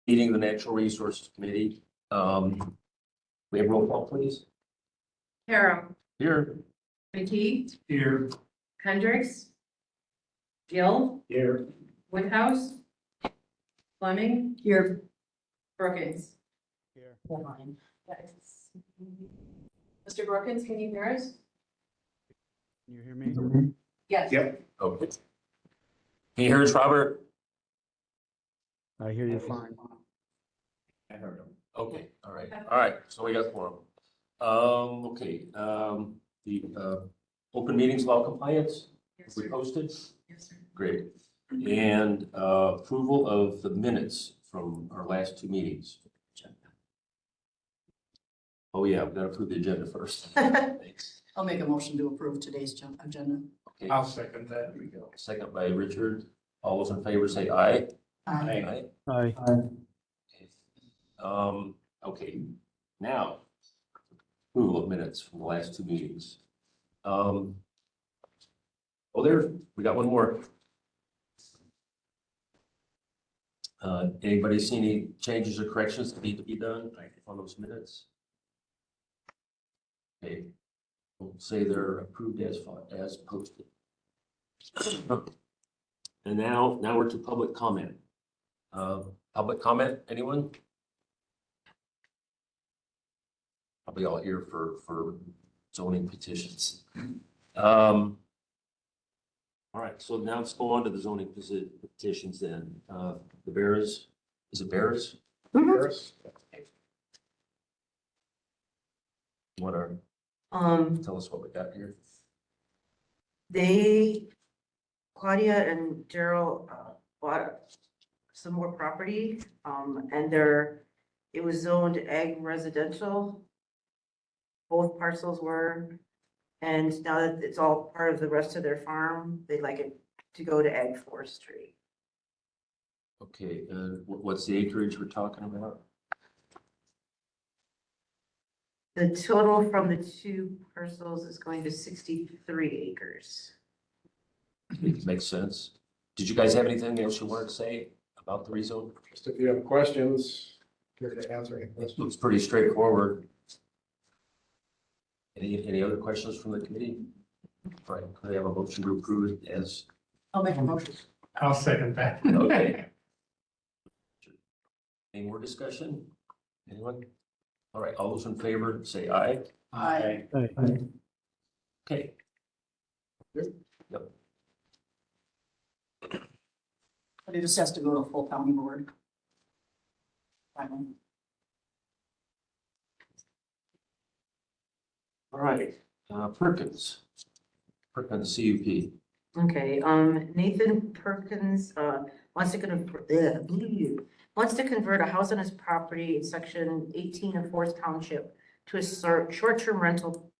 Meeting of the Natural Resources Committee. We have roll call, please. Harem, Here. McKee, Here. Hendricks, Gill, Here. Woodhouse, Fleming. Here. Brookins. Here. Mr. Brookins, can you hear us? Can you hear me? Yes. Yep. Okay. Can you hear us, Robert? I hear you fine. I heard him. Okay, all right, so we got four. Okay, the open meetings law compliance, Yes, we sir. posted, Yes, sir. great. And approval of the minutes from our last two meetings. Oh, yeah, we've got to approve the agenda first. Thanks. I'll make a motion to approve today's agenda. Okay, I'll second that. there we go. Second by Richard. All those in favor say aye. Aye. Aye. Okay, now, approval of minutes from the last two meetings. Oh, we got one more. Anybody see any changes or corrections that need to be done on those minutes? Okay, we'll say they're approved as posted. And now we're to public comment. Public comment, anyone? I'll be all here for zoning petitions. All right, so now let's go on to the zoning petitions then. The Bears, is it Bears? Bears. Want to tell us what we got here? Claudia and Daryl bought some more property, and it was zoned ag residential. Both parcels were, and now that it's all part of the rest of their farm, they'd like it to go to ag forestry. Okay, what's the acreage we're talking about? The total from the two parcels is going to 63 acres. Makes sense. Did you guys have anything else you wanted to say about the rezone? Just if you have questions, here to answer any It questions. looks pretty straightforward. Any other questions from the committee? All right, could I have a motion to approve it as, I'll make a motion. I'll second that. okay. Any more discussion? Anyone? All right, all those in favor, say aye. Aye. Okay. Yep. But it just has to go to a full county board. Finally. All right, Perkins CUP. Okay, Nathan Perkins, wants to convert a house on his property in section 18 of Forest Township to a short-term rental.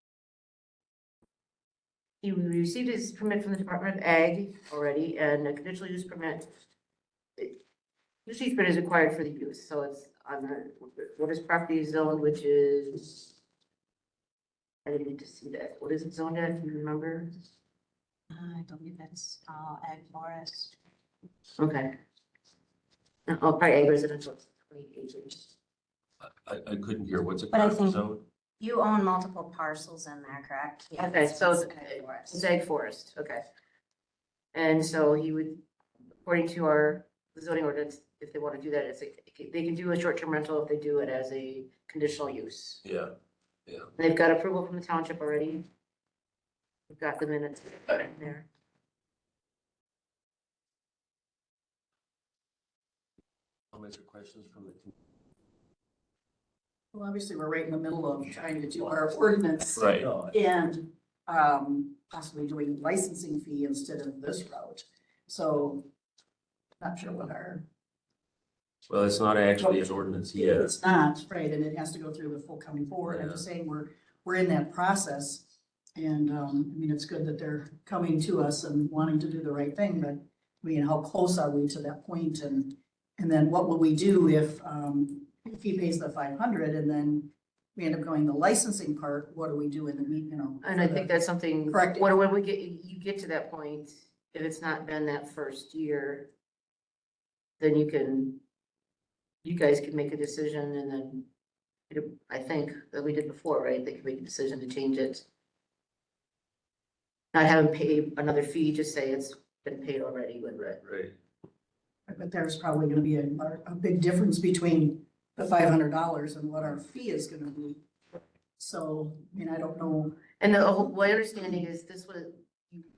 He received his permit from the Department of Ag already, and a conditional use permit. Conditional use permit is required for the use, so it's on what his property is zoned, which is. I didn't need to see that. What is it zoned at? Do you remember? I believe it's ag forest. Okay. Oh, probably ag residential, 20 acres. I couldn't hear, what's it But I called? think- Zone? You own multiple parcels in there, correct? Yeah, Okay, so it's it's ag forest. it's ag forest, okay. And so he would, according to our zoning ordinance, if they want to do that, they can do a short-term rental if they do it as a conditional use. Yeah, And they've got approval from the township already. We've got the minutes in there. comments or questions from the committee? Well, obviously, we're right in the middle of trying to do our ordinance. Right. And possibly doing licensing fee instead of this route. So not sure what our. Well, it's not actually an ordinance yet. It's not, right, and it has to go through the full county board. I'm just saying we're in that process. And I mean, it's good that they're coming to us and wanting to do the right thing, but I mean, how close are we to that point? And then what will we do if he pays the 500 and then we end up going the licensing part? What do we do in the meet, And I think that's something, Correct. when you get to that point, if it's not been that first year, then you can you guys can make a decision and then I think that we did before, right? They can make a decision to change it. Not have them pay another fee, just say it's been paid already with it. Right. But there's probably gonna be a big difference between the $500 and what our fee is gonna be. So, I mean, I don't know. And my understanding is this was,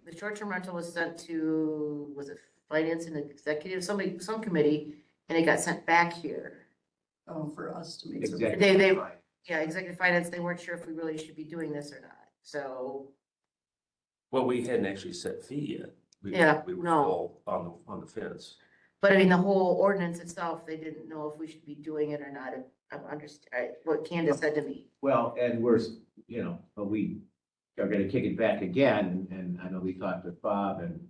the short-term rental was sent to, was it finance and executive, some committee, and it got sent back here. For us to make some. They, yeah, executive finance, they weren't sure if we really should be doing this or not, so. Well, we hadn't actually set fee yet. Yeah, We were no. still on the fence. But I mean, the whole ordinance itself, they didn't know if we should be doing it or not. I understand, what Candace said to me. Well, and we're, but we are gonna kick it back again, and I know we talked with Bob and,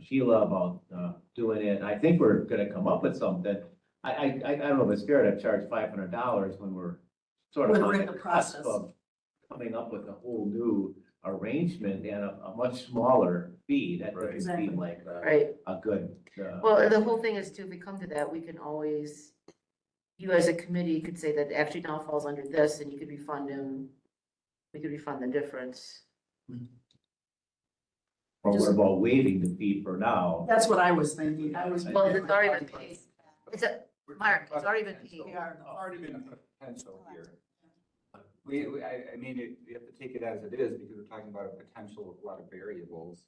Sheila about, doing it. I think we're gonna come up with something. I don't know if it's fair to charge $500 when we're sort of When we're on in the the cusp process. of coming up with a whole new arrangement and a much smaller fee. That Right. doesn't seem like Right. a good, Well, the whole thing is too, if we come to that, we can always, you as a committee could say that actually now falls under this and you could refund him. We could refund the difference. or what about waiving the fee for now? That's what I was thinking. I was. Well, it's already been paid. It's a, Mark, it's already been paid. We are. Already been potential here. I mean, you have to take it as it is because we're talking about a potential of a lot of variables.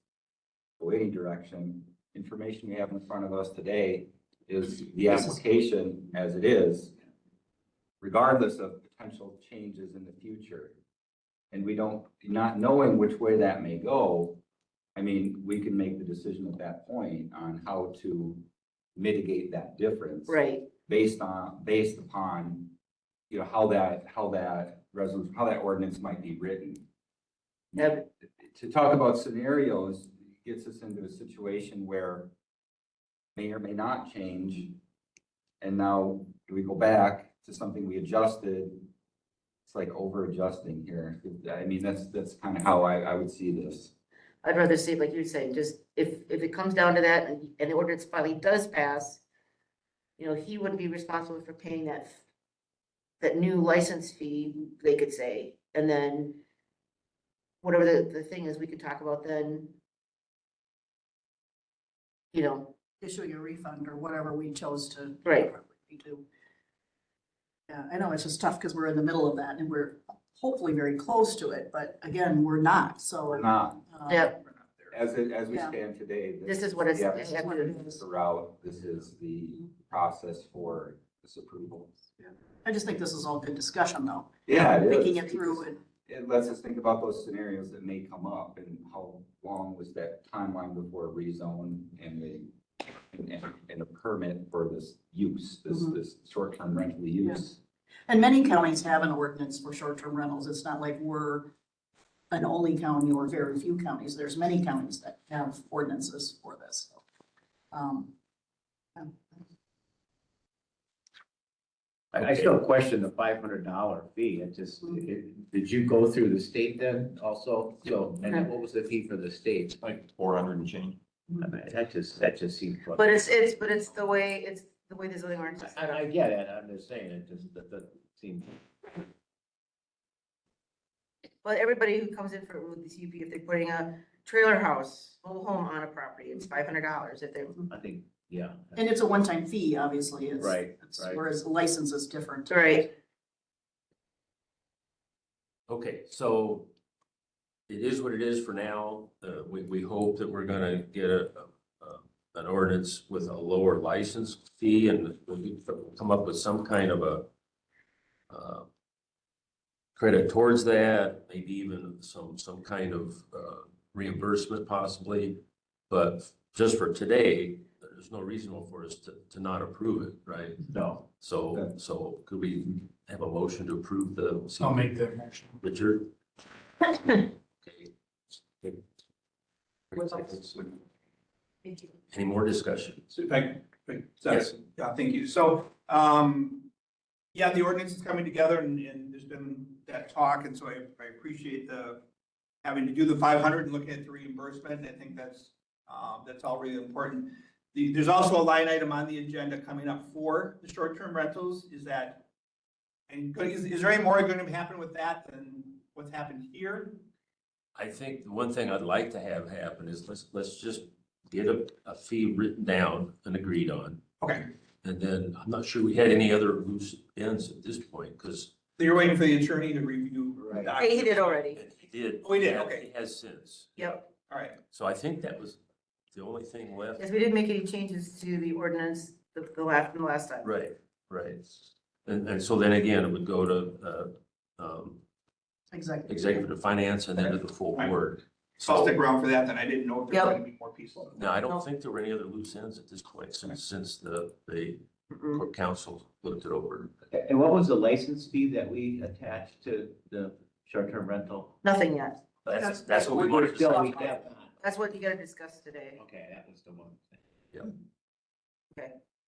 Waiting direction, information we have in front of us today is the application as it is, regardless of potential changes in the future. And we don't, not knowing which way that may go, I mean, we can make the decision at that point on how to mitigate that difference. Right, Based upon, how that resolution, how that ordinance might be written. yeah, To talk about scenarios gets us into a situation where may or may not change. And now we go back to something we adjusted. It's like over adjusting here. I mean, that's kind of how I would see this. I'd rather see, like you're saying, just if it comes down to that and the ordinance finally does pass, he wouldn't be responsible for paying that new license fee, they could say, and then whatever the thing is, we could talk about then, Issuing a refund or whatever we chose to. Right. Do. Yeah, I know it's just tough because we're in the middle of that and we're hopefully very close to it, but again, we're not, so. We're not, Yep. we're not there. As we Yeah. stand today. This is what it's- Yeah, this this is what it is the route, this is the process for this approval. I just think this is all good discussion though. Yeah, it is. Thinking it through and. It lets us think about those scenarios that may come up and how long was that timeline before a rezone and a permit for this use, this short-term rental use. And many counties have an ordinance for short-term rentals. It's not like we're an only county or very few counties. There's many counties that have ordinances for this. Yeah. I still question the $500 fee. Did you go through the state then also? So, and then what was the fee for the state? Like 400 and change. I mean, that just seems. But it's the way the zoning ordinance is set up. I get it. I'm just saying, that seems. But everybody who comes in with the CUP, if they're putting a trailer house, mobile home on a property, it's $500 if they. I think, yeah. And it's a one-time fee, obviously. It's- Right, it's- right. Whereas the license is different. Right. Okay, so it is what it is for now. We hope that we're gonna get an ordinance with a lower license fee and we'll come up with some kind of a credit towards that, maybe even some kind of reimbursement possibly. But just for today, there's no reason for us to not approve it, right? No. So could we have a motion to approve the? I'll make the motion. Richard? Okay. Any more discussion? So if I, yeah, thank you. So, yeah, the ordinance is coming together and there's been that talk. And so I appreciate having to do the 500 and looking at the reimbursement. I think that's all really important. there's also a line item on the agenda coming up for the short-term rentals, is that, and is there any more going to happen with that than what's happened here? I think the one thing I'd like to have happen is let's just get a fee written down and agreed on. Okay, And then I'm not sure we had any other loose ends at this point, because so you're waiting for the attorney to review. the Right. documents. He did already. he did. Oh, he did, Yeah, okay. He has since. Yep. All right, So I think that was the only thing left. Yes, we didn't make any changes to the ordinance the last time. Right, right. And so then again, it would go to, Exactly. executive finance and then to the full Right. board. so I'll So, stick around for that, then I didn't know if there Yep. were going to be more pieces. no, I No. don't think there were any other loose ends at this point since the Mm-mm. court council looked it over. And what was the license fee that we attached to the short-term rental? Nothing yet. That's what we wanted to Still, say. we have not. That's what you gotta discuss today. Okay, that was the one.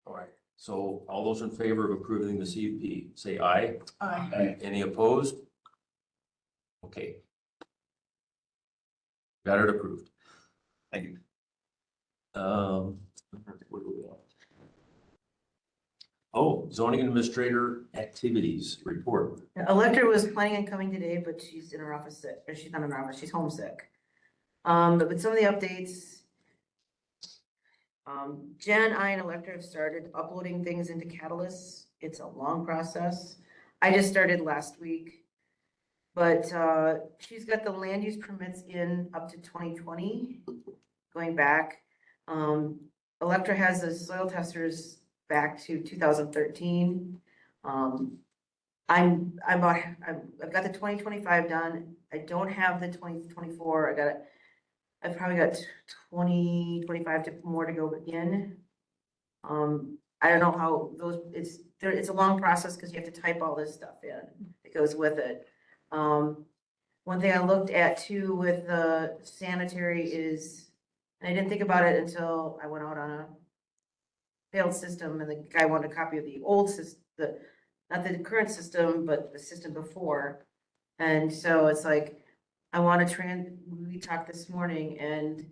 All right. So all those in favor of approving the CUP, say aye. Any opposed? Okay. Got it approved. Thank you. Where do we go? Oh, zoning administrator activities report. Electra was planning on coming today, but she's in her office sick, or she's not in her office, she's homesick. But some of the updates. Jen, I, and Electra have started uploading things into Catalyst. It's a long process. I just started last week. But, she's got the land use permits in up to 2020, going back. Electra has the soil testers back to 2013. I've got the 2025 done. I don't have the 2024. I've probably got 25 more to go in. I don't know how those, it's a long process because you have to type all this stuff in that goes with it. One thing I looked at too with the sanitary is, and I didn't think about it until I went out on a failed system and the guy wanted a copy of the old system, not the current system, but the system before. And so it's like, I want to we talked this morning and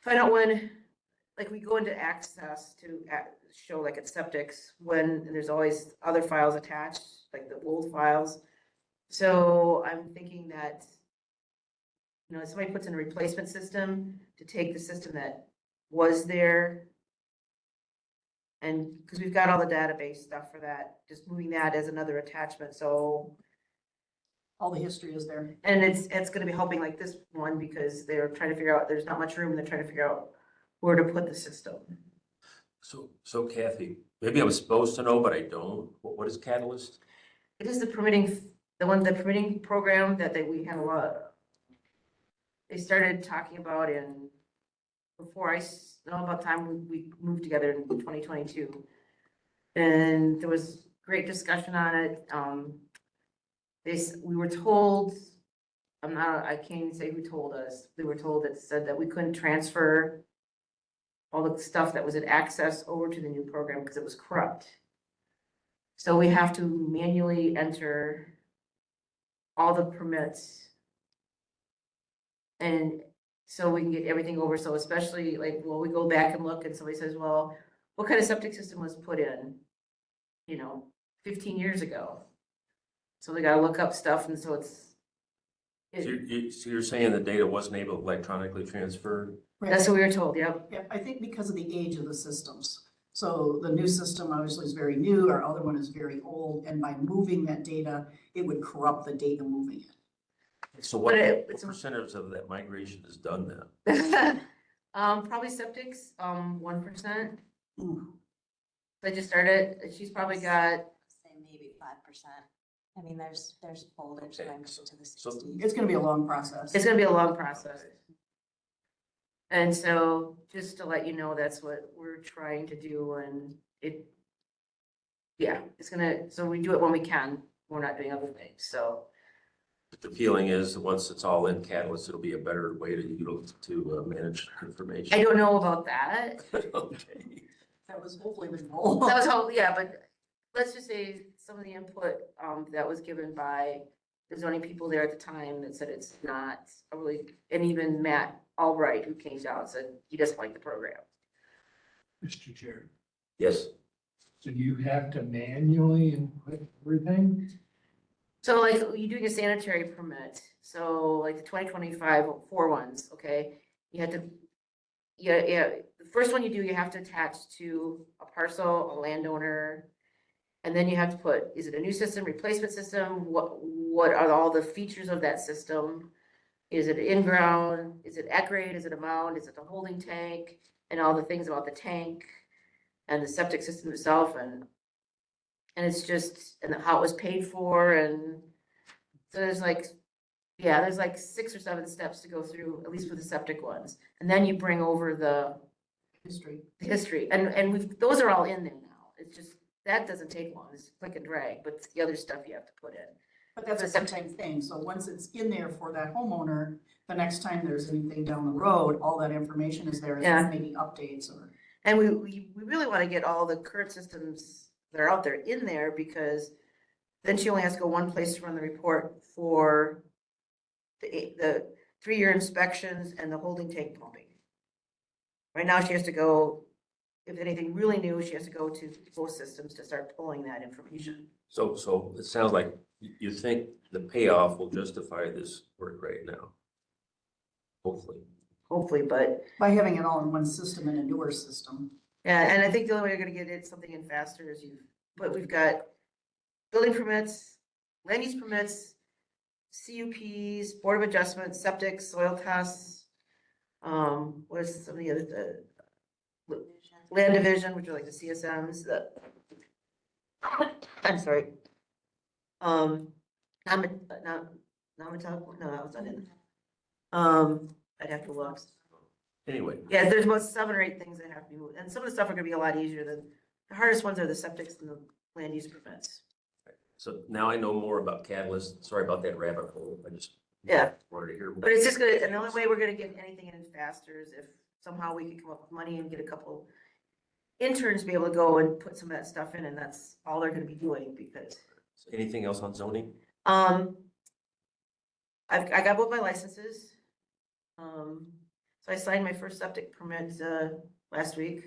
find out when, like we go into access to show like at septics, when there's always other files attached, like the old files. So I'm thinking that, you know, somebody puts in a replacement system to take the system that was there. And because we've got all the database stuff for that, just moving that as another attachment, so. All the history is there. And it's gonna be helping like this one, because they're trying to figure out, there's not much room, and they're trying to figure out where to put the system. So Kathy, maybe I was supposed to know, but I don't. What is Catalyst? It is the permitting program that we had a lot. They started talking about before I know about time we moved together in 2022. And there was great discussion on it. We were told, I can't even say who told us. We were told that said that we couldn't transfer all the stuff that was in access over to the new program because it was corrupt. So we have to manually enter all the permits. And so we can get everything over. So especially like, well, we go back and look and somebody says, well, what kind of septic system was put in, 15 years ago? So we gotta look up stuff, and so So you're saying the data wasn't able to electronically transfer? that's what we were told, yep. Yeah, I think because of the age of the systems. So the new system obviously is very new, our other one is very old, and by moving that data, it would corrupt the data moving it. So But what percentage of that migration is done then? Probably septics, 1%. I just started, she's probably got, Say maybe 5%. I mean, there's folders Okay, going so- to the so- 60s. It's gonna be a long process. it's gonna be a long process. And so just to let you know, that's what we're trying to do, and so we do it when we can. We're not doing other things, so. But the feeling is that once it's all in Catalyst, it'll be a better way to manage information. I don't know about that. Okay. That was hopefully the goal. That was all, yeah, but let's just say some of the input, that was given by the zoning people there at the time that said it's not a really, and even Matt Albright, who came down, said he doesn't like the program. Mr. Chair, Yes. so you have to manually input everything? So like you doing a sanitary permit, so like the 2025 4 ones, okay? You have to, yeah, the first one you do, you have to attach to a parcel, a landowner. And then you have to put, is it a new system, replacement system? What are all the features of that system? Is it in-ground? Is it at grade? Is it a mound? Is it a holding tank? And all the things about the tank and the septic system itself and it's just, and how it was paid for and so there's like, yeah, there's like 6 or 7 steps to go through, at least for the septic ones. And then you bring over the history and those are all in there now. It's just, that doesn't take long, it's click and drag, but it's the other stuff you have to put in. But that's a one-time thing, so once it's in there for that homeowner, the next time there's anything down the road, all that information is there, Yeah. it's maybe updates or. And we really want to get all the current systems that are out there in there because then she only has to go one place to run the report for the 3-year inspections and the holding tank pumping. Right now, she has to go, if anything really new, she has to go to both systems to start pulling that information. So it sounds like you think the payoff will justify this work right now. Hopefully, but By having it all in one system and a newer system. yeah, and I think the only way you're gonna get it something in faster is but we've got building permits, land use permits, CUPs, Board of Adjustments, septic, soil tests. What is some of the other, the land division, which are like the CSMs, I'm sorry. Namatag, no, that was not in. I'd have to look. Anyway, Yeah, there's about 7 or 8 things that have to be moved, and some of the stuff are gonna be a lot easier than, the hardest ones are the septics and the land use permits. so now I know more about Catalyst. Sorry about that rabbit hole. I just Yeah. wanted to hear more. But it's just gonna, and the only way we're gonna get anything in faster is if somehow we can come up with money and get a couple interns to be able to go and put some of that stuff in, and that's all they're gonna be doing because, Anything else on zoning? I got both my licenses. So I signed my first septic permit, last week.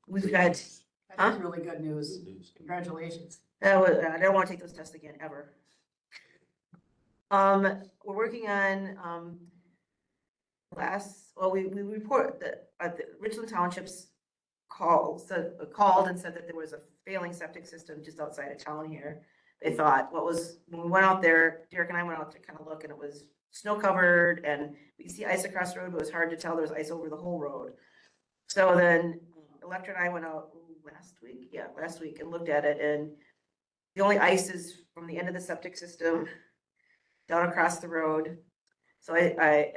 We've got, That's really good news. Good news. Congratulations. I don't wanna take those tests again, ever. We're working on, we report that, the Richland Township's called and said that there was a failing septic system just outside of town here. They thought, when we went out there, Derek and I went out to kind of look and it was snow covered and we could see ice across the road, but it was hard to tell there was ice over the whole road. So then Electra and I went out last week and looked at it and the only ice is from the end of the septic system down across the road. So it's a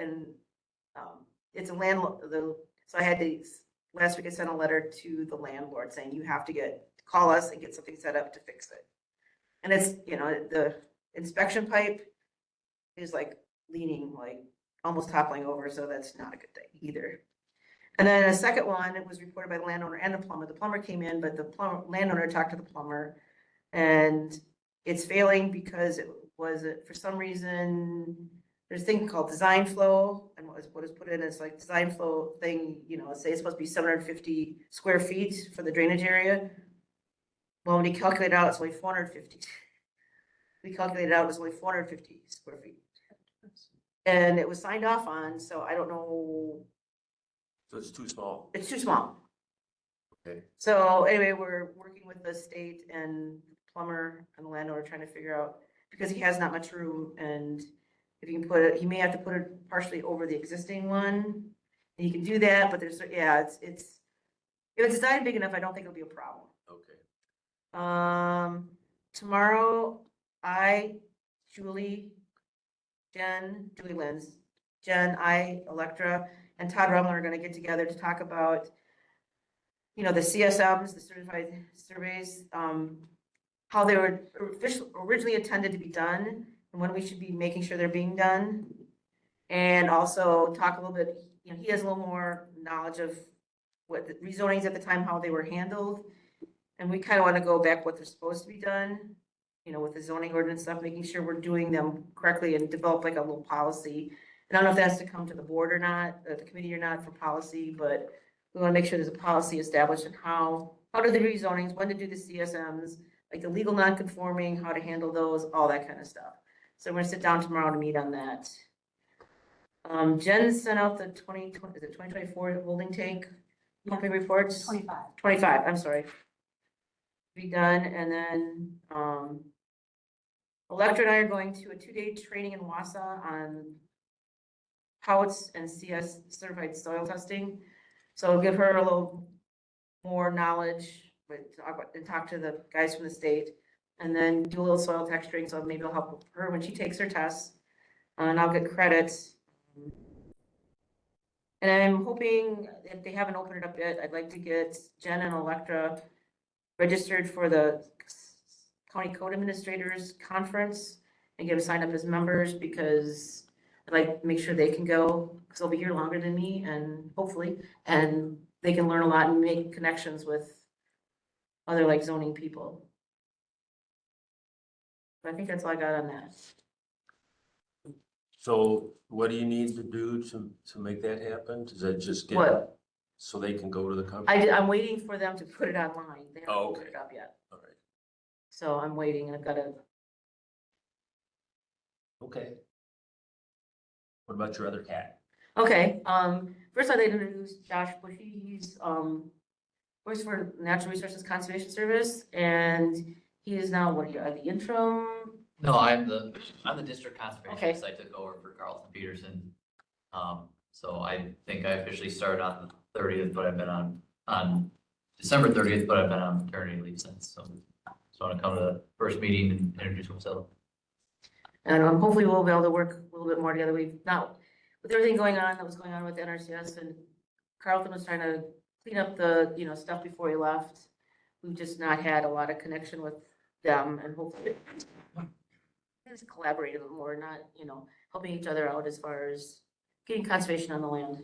so I had to, last week I sent a letter to the landlord saying you have to call us and get something set up to fix it. And it's, the inspection pipe is like leaning, like almost toppling over, so that's not a good thing either. And then a second one, it was reported by the landowner and the plumber. The plumber came in, but the landowner talked to the plumber and it's failing because it was, for some reason, there's a thing called design flow, and what is put in is like design flow thing, say it's supposed to be 750 square feet for the drainage area. Well, when you calculate it out, it's only 450. We calculated out, it was only 450 square feet. And it was signed off on, so I don't know. So it's too small. It's too small. Okay. So anyway, we're working with the state and plumber and the landowner trying to figure out, because he has not much room, and if you can put it, he may have to put it partially over the existing one. And you can do that, but there's, if it's designed big enough, I don't think it'll be a problem. Okay. Tomorrow, Julie Lenz, Electra, and Todd Rumler are gonna get together to talk about, the CSMs, the certified surveys, how they were originally intended to be done, and when we should be making sure they're being done. And also talk a little bit, he has a little more knowledge of what the rezonings at the time, how they were handled. And we kind of want to go back what they're supposed to be done, with the zoning ordinance stuff, making sure we're doing them correctly and develop like a little policy. And I don't know if that has to come to the board or not, the committee or not for policy, but we want to make sure there's a policy established on how to do the rezonings, when to do the CSMs, like the legal non-conforming, how to handle those, all that kind of stuff. So we're gonna sit down tomorrow to meet on that. Jen sent out the 2024 holding tank pumping reports? 25. 25, I'm sorry. Be done, and then, Electra and I are going to a 2-day training in Wausau on POUTS and CS certified soil testing. So I'll give her a little more knowledge, but talk to the guys from the state, and then do a little soil texturing, so maybe I'll help her when she takes her tests, and I'll get credits. And I'm hoping, if they haven't opened it up yet, I'd like to get Jen and Electra registered for the County Code Administrators Conference and get them signed up as members, because I'd like to make sure they can go, because they'll be here longer than me, and hopefully, and they can learn a lot and make connections with other like zoning people. I think that's all I got on that. So what do you need to do to make that happen? Does that just get, What? so they can go to the conference? I'm waiting for them to put it online. They haven't Oh, put okay. it up yet. All right, So I'm waiting. I've got to, okay. What about your other cat? okay, first I'd like to introduce Josh Bushy. He's, works for Natural Resources Conservation Service, and he is now, what are you, the interim? No, I'm the district Okay. conservationist. I took over for Carlton Peterson. So I think I officially started on the 30th, but I've been on December 30th, but I've been on maternity leave since. So I want to come to the first meeting and introduce myself. And hopefully we'll be able to work a little bit more together. We've not, with everything going on, that was going on with NRCS, and Carlton was trying to clean up the, stuff before he left. We've just not had a lot of connection with them, and hopefully just collaborate a little more, not, helping each other out as far as getting conservation on the land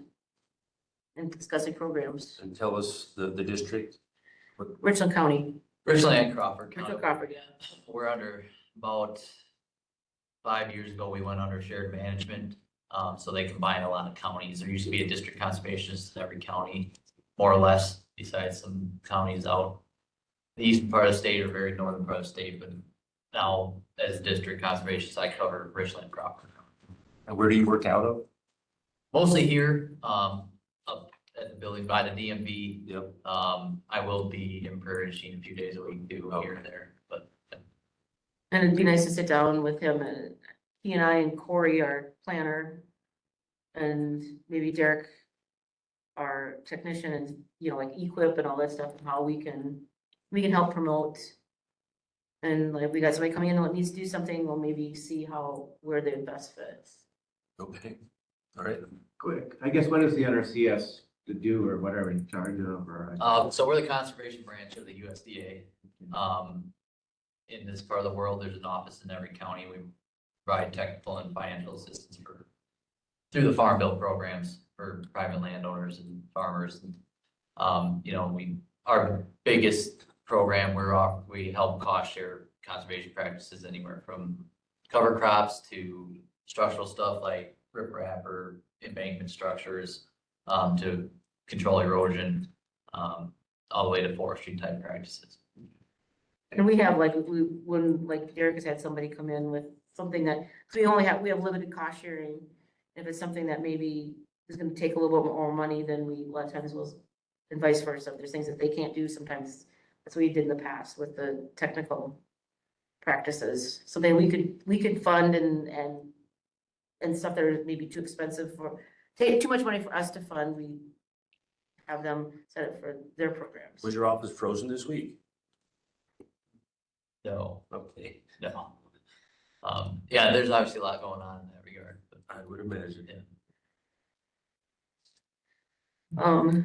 and discussing programs. And tell us the district. Richland County, Richland and Crawford County. Richland Crawford, yeah. We're under about 5 years ago, we went under shared management. So they combine a lot of counties. There used to be a district conservationist in every county, more or less, besides some counties out the eastern part of the state or very northern part of the state. But now, as district conservationist, I cover Richland and Crawford. And where do you work out of? Mostly here, up at the building by the DMV. Yep. I will be in Prairie du Chien a few days a week too, here and there, but. And it'd be nice to sit down with him, and he and I and Corey, our planner, and maybe Derek, our technician, and, like equip and all that stuff, and how we can help promote. And like, we got somebody coming in that needs to do something, we'll maybe see where they best fit. Okay, all right. Quick, I guess what is the NRCS to do or whatever in charge of, or? So we're the conservation branch of the USDA. In this part of the world, there's an office in every county. We provide technical and financial assistance through the Farm Bill programs for private landowners and farmers. And, our biggest program, we help cost share conservation practices anywhere from cover crops to structural stuff like riprap or embankment structures, to control erosion, all the way to forestry type practices. And we have when Derek has had somebody come in with something that, because we have limited cost sharing. If it's something that maybe is gonna take a little bit more money, then a lot of times will, and vice versa. If there's things that they can't do, sometimes that's what we did in the past with the technical practices. Something we could fund and stuff that are maybe too expensive take too much money for us to fund, we have them set it for their programs. Was your office frozen this week? No, Okay, no. Yeah, there's obviously a lot going on in that regard, but I would imagine. yeah.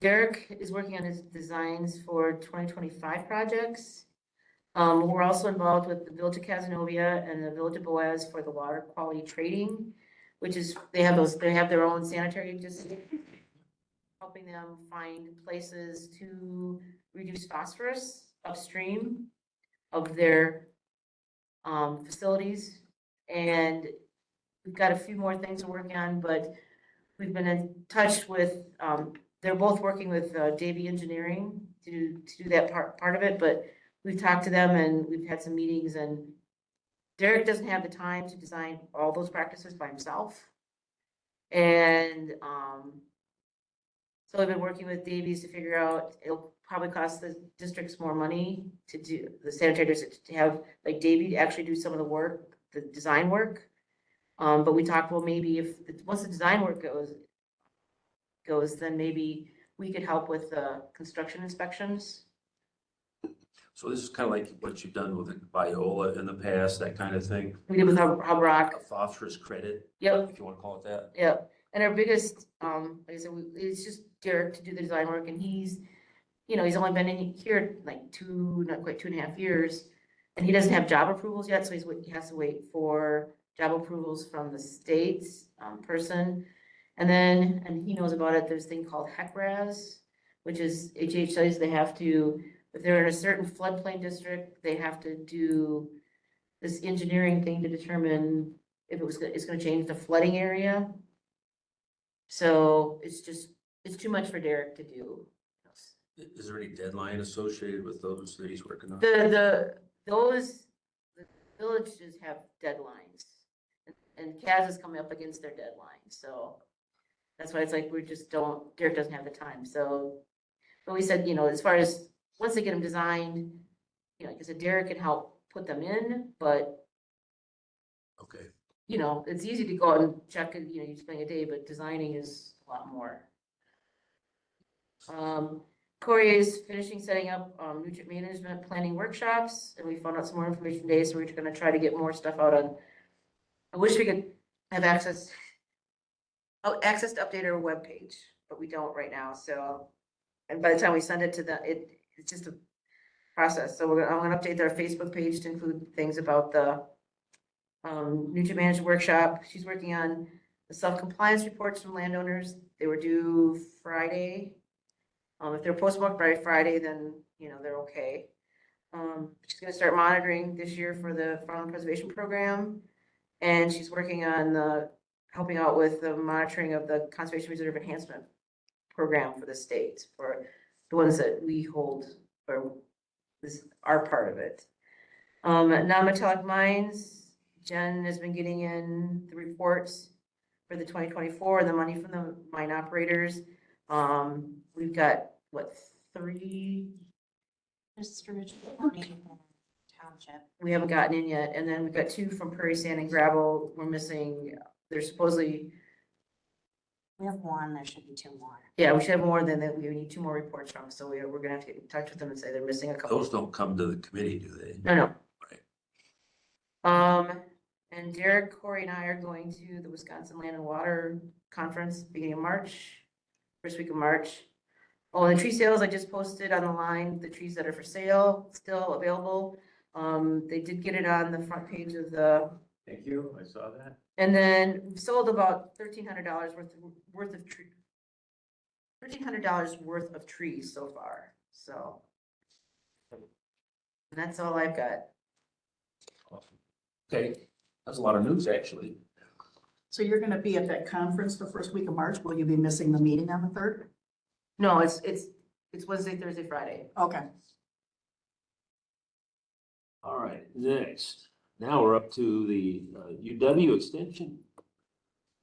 Derek is working on his designs for 2025 projects. We're also involved with the Village of Cazenovia and the Village of Boaz for the water quality trading, which is, they have their own sanitary district, helping them find places to reduce phosphorus upstream of their facilities. And we've got a few more things to work on, but we've been in touch with, they're both working with Davy Engineering to do that part of it, but we've talked to them and we've had some meetings, and Derek doesn't have the time to design all those practices by himself. And, so I've been working with Davies to figure out, it'll probably cost the districts more money to do, the sanitators to have, like Davy to actually do some of the work, the design work. But we talked, well, maybe if, once the design work goes, then maybe we could help with the construction inspections. So this is kind of like what you've done with Viola in the past, that kind of thing, We did with Hub Rock. a phosphorus credit, Yep, if you want to call it that. yep. And our biggest, like I said, it's just Derek to do the design work, and he's, you know, he's only been in here like not quite 2.5 years. And he doesn't have job approvals yet, so he has to wait for job approvals from the state person. And then, and he knows about it, there's a thing called HECRAS, which is HH says they have to, if they're in a certain floodplain district, they have to do this engineering thing to determine if it's gonna change the flooding area. So it's too much for Derek to do. Is there any deadline associated with those that he's working on? The villages have deadlines, and CAS is coming up against their deadline, so that's why it's like, Derek doesn't have the time, so. But we said, you know, as far as, once they get them designed, you know, like I said, Derek can help put them in, but, Okay. you know, it's easy to go out and check it, you know, you spend a day, but designing is a lot more. Corey is finishing setting up nutrient management planning workshops, and we found out some more information today, so we're gonna try to get more stuff out on. I wish we could have access to update our webpage, but we don't right now, so. And by the time we send it to it's just a process, so I'm gonna update our Facebook page to include things about the nutrient management workshop. She's working on the self-compliance reports from landowners. They were due Friday. If they're postmarked by Friday, then, you know, they're okay. She's gonna start monitoring this year for the farmland preservation program. And she's working on helping out with the monitoring of the conservation reserve enhancement program for the state, for the ones that we hold, or this are part of it. Non-metallic mines, Jen has been getting in the reports for the 2024, the money from the mine operators. We've got, what, 3? Just for Richland County Township. We haven't gotten in yet, and then we've got 2 from Prairie Sand and Gravel. We're missing, there's supposedly, We have one, there should be 2 more. yeah, we should have more than that. We need 2 more reports from, so we're gonna have to get in touch with them and say they're missing a couple. Those don't come to the committee, do they? No. Right. And Derek, Corey, and I are going to the Wisconsin Land and Water Conference beginning of March, first week of March. Oh, the tree sales, I just posted on the line, the trees that are for sale, still available. They did get it on the front page of the, Thank you, I saw that. and then we've sold about $1,300 worth of tree. $1,300 worth of trees so far, so. And that's all I've got. Awesome. Okay, that's a lot of news, actually. So you're gonna be at that conference the first week of March. Will you be missing the meeting on the 3rd? No, it's Wednesday, Thursday, Friday. Okay. All right, next. Now we're up to the UW extension.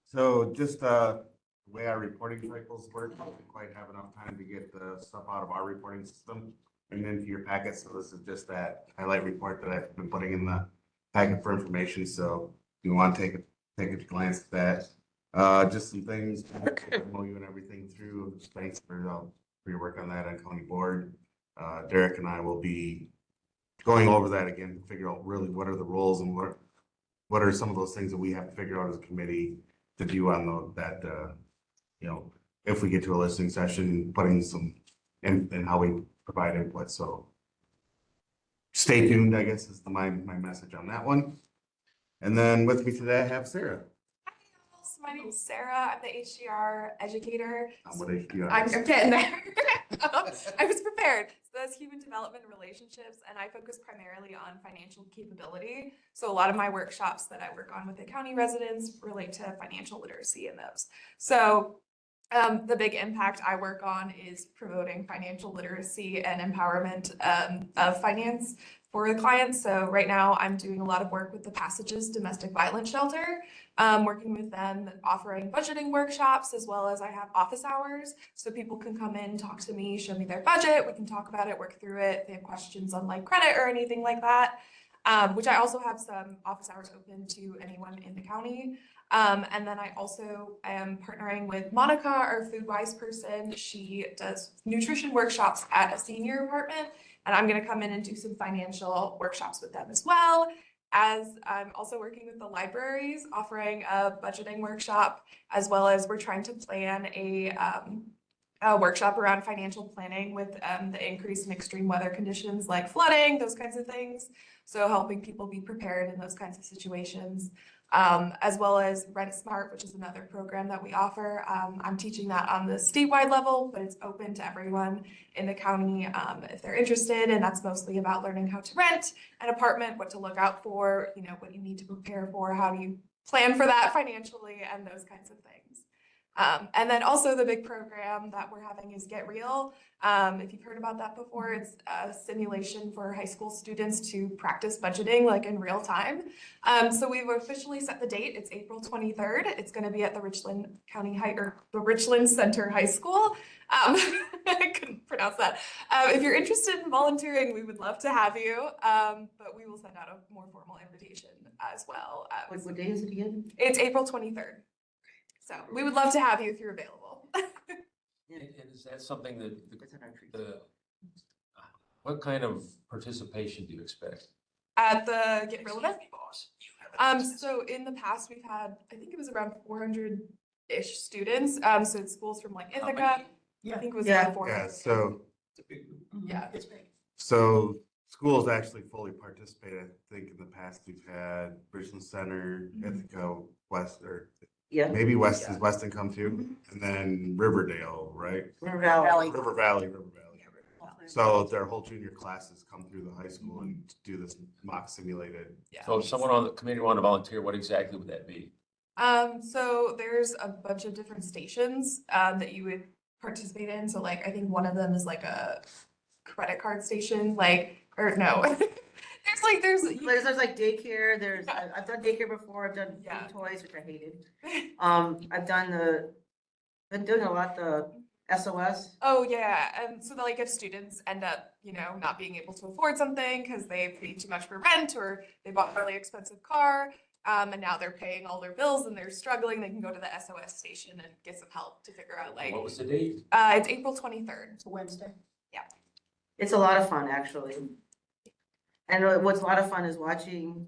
So just the way our reporting cycles work, we don't quite have enough time to get the stuff out of our reporting system and into your packet. So this is just that highlight report that I've been putting in the packet for information. So if you want to take a glance at that. Just some things, MOU and everything through. Thanks for your work on that on county board. Derek and I will be going over that again, to figure out really what are the roles and what are some of those things that we have to figure out as a committee to do on that, you know, if we get to a listening session, putting some in how we provide input. So stay tuned, I guess is my message on that one. And then with me today, I have Sarah. My name is Sarah. I'm the HDR educator. What HDR? I'm getting there. I was prepared. that's human development and relationships, and I focus primarily on financial capability. So a lot of my workshops that I work on with the county residents relate to financial literacy in those. So the big impact I work on is promoting financial literacy and empowerment of finance for the clients. So right now I'm doing a lot of work with the Passages Domestic Violence Shelter, working with them, offering budgeting workshops, as well as I have office hours. So people can come in, talk to me, show me their budget. We can talk about it, work through it. If they have questions on like credit or anything like that. Which I also have some office hours open to anyone in the county. And then I also am partnering with Monica, our food wise person. She does nutrition workshops at a senior apartment, and I'm going to come in and do some financial workshops with them as well. As I'm also working with the libraries, offering a budgeting workshop, as well as we're trying to plan a workshop around financial planning with the increase in extreme weather conditions like flooding, those kinds of things. So helping people be prepared in those kinds of situations. As well as Rent Smart, which is another program that we offer. I'm teaching that on the statewide level, but it's open to everyone in the county if they're interested. And that's mostly about learning how to rent an apartment, what to look out for, you know, what you need to prepare for, how do you plan for that financially, and those kinds of things. And then also the big program that we're having is Get Real. If you've heard about that before, it's a simulation for high school students to practice budgeting like in real time. So we've officially set the date. It's April 23rd. It's going to be at the Richland County or the Richland Center High School. I couldn't pronounce that. If you're interested in volunteering, we would love to have you. But we will send out a more formal invitation as well. What day is it again? It's April 23rd. So we would love to have you if you're available. And is that something that what kind of participation do you expect? At the Get Real event? So in the past, we've had, I think it was around 400-ish students. So it's schools from like Ithaca. Yeah. I think it was Yeah. around 400. Yeah, so, Yeah. It's big. so schools actually fully participate. I think in the past we've had Richland Center, Ithaca, West, or Yeah. maybe Weston come too, and then Riverdale, right? River Valley. River Valley. So their whole junior classes come through the high school and do this mock simulated. Yeah. So if someone on the committee wanted to volunteer, what exactly would that be? So there's a bunch of different stations that you would participate in. So like I think one of them is like a credit card station, like or no. there's like daycare, I've done daycare before, I've done Yeah. toys, which I hated. I've been doing a lot the SOS. Oh yeah, and so that like if students end up, you know, not being able to afford something because they paid too much for rent or they bought a really expensive car, and now they're paying all their bills and they're struggling, they can go to the SOS station and get some help to figure out like. What was the date? It's April 23rd. It's a Wednesday. It's a lot of fun, actually. And what's a lot of fun is watching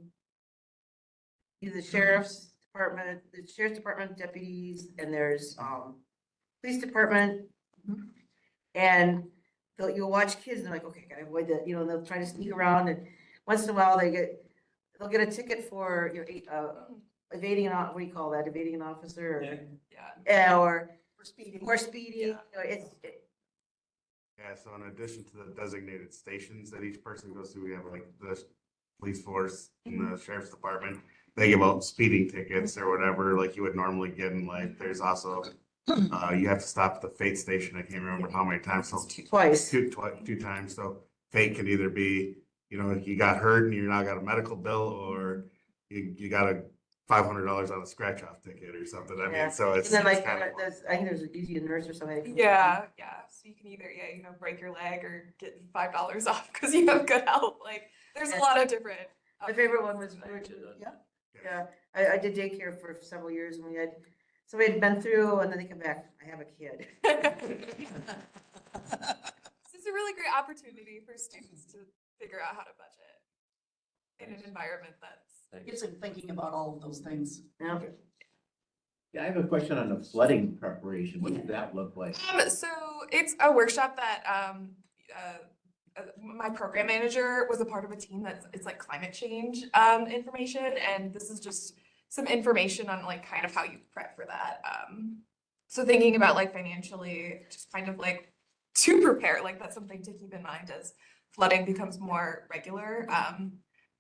the sheriff's department deputies, and there's police department. And you'll watch kids and they're like, okay, gotta avoid that, you know, and they'll try to sneak around, and once in a while they'll get a ticket for your evading what do you call that? Evading an officer? Yeah. Or speeding. more speeding, you know, Yeah, so in addition to the designated stations that each person goes to, we have like the police force and the sheriff's department. They give out speeding tickets or whatever, like you would normally get in life. There's also, you have to stop at the fate station. I can't remember how many times. So twice. Two times. So fate can either be, you know, you got hurt and you're now got a medical bill, or you got a $500 on a scratch off ticket or something. I mean, so it's. And then it's like, kind of- I think there's usually a nurse or something. Yeah. So you can either, break your leg or get $5 off because you have good health. Like there's a lot of different. My favorite one was, Yeah. I did daycare for several years, and somebody had been through, and then they come back, I have a kid. This is a really great opportunity for students to figure out how to budget in an environment that's. Gets them thinking about all of those things. Yeah. Yeah, I have a question on the flooding preparation. What does that look like? So it's a workshop that my program manager was a part of a team it's like climate change information, and this is just some information on like kind of how you prep for that. So thinking about like financially, just kind of like to prepare, like that's something to keep in mind as flooding becomes more regular.